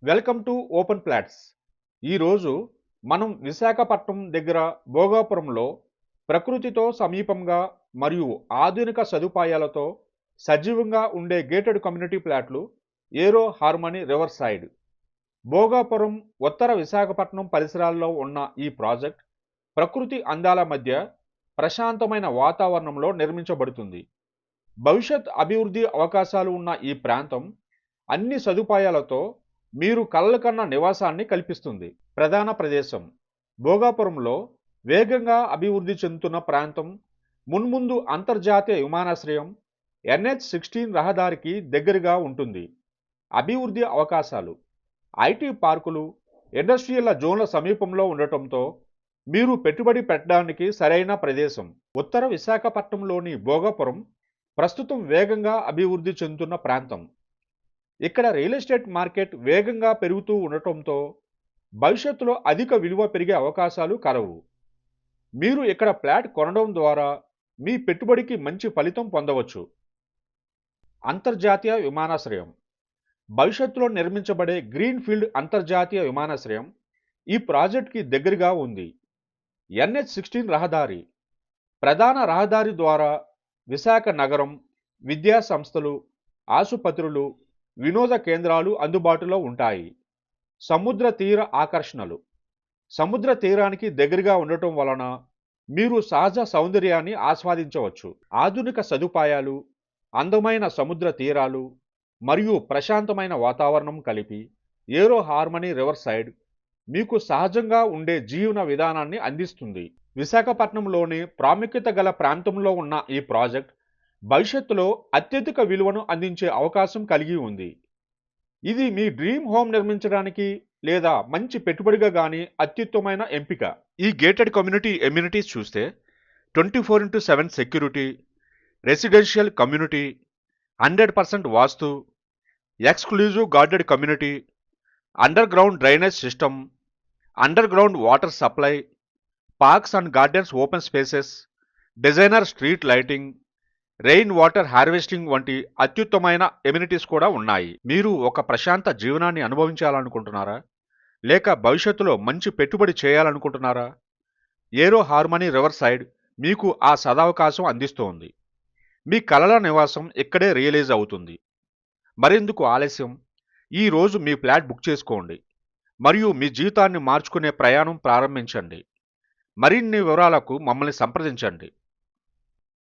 Welcome to open plots. ఈరోజు మనం విశాఖపట్నం దగ్గర భోగాపురంలో ప్రకృతితో సమీపంగా మరియు ఆధునిక సదుపాయాలతో సజీవంగా ఉండే గేటెడ్ కమ్యూనిటీ ప్లాట్లు ఏరో హార్మనీ రివర్ సైడ్ భోగాపురం ఉత్తర విశాఖపట్నం పరిసరాల్లో ఉన్న ఈ ప్రాజెక్ట్ ప్రకృతి అందాల మధ్య ప్రశాంతమైన వాతావరణంలో నిర్మించబడుతుంది. భవిష్యత్ అభివృద్ధి అవకాశాలు ఉన్న ఈ ప్రాంతం అన్ని సదుపాయాలతో మీరు కలలకన్న నివాసాన్ని కల్పిస్తుంది. ప్రధాన ప్రదేశం భోగాపురంలో వేగంగా అభివృద్ధి చెందుతున్న ప్రాంతం, మున్ముందు అంతర్జాతీయ విమానాశ్రయం NH-16 రహదారికి దగ్గరగా ఉంటుంది. అభివృద్ధి అవకాశాలు ఐటీ పార్కులు, ఇండస్ట్రియల్ జోన్ల సమీపంలో ఉండటంతో మీరు పెట్టుబడి పెట్టడానికి సరైన ప్రదేశం. ఉత్తర విశాఖపట్నంలోని భోగాపురం ప్రస్తుతం వేగంగా అభివృద్ధి చెందుతున్న ప్రాంతం. ఇక్కడ రియల్ ఎస్టేట్ మార్కెట్ వేగంగా పెరుగుతూ ఉండటంతో భవిష్యత్తులో అధిక విలువ పెరిగే అవకాశాలు కలవు. మీరు ఇక్కడ ఫ్లాట్ కొనడం ద్వారా మీ పెట్టుబడికి మంచి ఫలితం పొందవచ్చు. అంతర్జాతీయ విమానాశ్రయం భవిష్యత్తులో నిర్మించబడే గ్రీన్ఫీల్డ్ అంతర్జాతీయ విమానాశ్రయం ఈ ప్రాజెక్టుకి దగ్గరగా ఉంది. NH-16 రహదారి ప్రధాన రహదారి ద్వారా విశాఖ నగరం, విద్యా సంస్థలు, ఆసుపత్రులు, వినోద కేంద్రాలు అందుబాటులో ఉంటాయి. సముద్ర తీర ఆకర్షణలు సముద్ర తీరానికి దగ్గరగా ఉండటం వలన మీరు సహజ సౌందర్యాన్ని ఆస్వాదించవచ్చు. ఆధునిక సదుపాయాలు, అందమైన సముద్ర తీరాలు మరియు ప్రశాంతమైన వాతావరణం కలిపి ఏరో హార్మనీ రివర్ సైడ్ మీకు సహజంగా ఉండే జీవన విధానాన్ని అందిస్తుంది. విశాఖపట్నంలోని ప్రాముఖ్యత గల ప్రాంతంలో ఉన్న ఈ ప్రాజెక్ట్ భవిష్యత్తులో అత్యధిక విలువను అందించే అవకాశం కలిగి ఉంది. ఇది మీ డ్రీమ్ హోమ్ నిర్మించడానికి లేదా మంచి పెట్టుబడిగా కానీ అత్యుత్తమైన ఎంపిక. ఈ గేటెడ్ కమ్యూనిటీ ఎమ్యూనిటీస్ చూస్తే 24x7 security, residential community, 100% vastu, exclusive guarded community, under ground drainage system, under ground water supply, parks and gardens open spaces, designer street lighting, rain water harvesting వంటి అత్యుత్తమైన amenities కూడా ఉన్నాయి. మీరు ఒక ప్రశాంత జీవనాన్ని అనుభవించాలనుకుంటున్నారా, లేక భవిష్యత్తులో మంచి పెట్టుబడి చేయాలనుకుంటున్నారా? ఏరో హార్మనీ రివర్ సైడ్ మీకు ఆ సదవకాశం అందిస్తోంది. మీ కలల నివాసం ఇక్కడే రియలైజ్ అవుతుంది. మరెందుకు ఆలస్యం? ఈ రోజు మీ ఫ్లాట్ బుక్ చేసుకోండి మరియు మీ జీవితాన్ని మార్చుకునే ప్రయాణం ప్రారంభించండి. మరిన్ని వివరాలకు మమ్మల్ని సంప్రదించండి.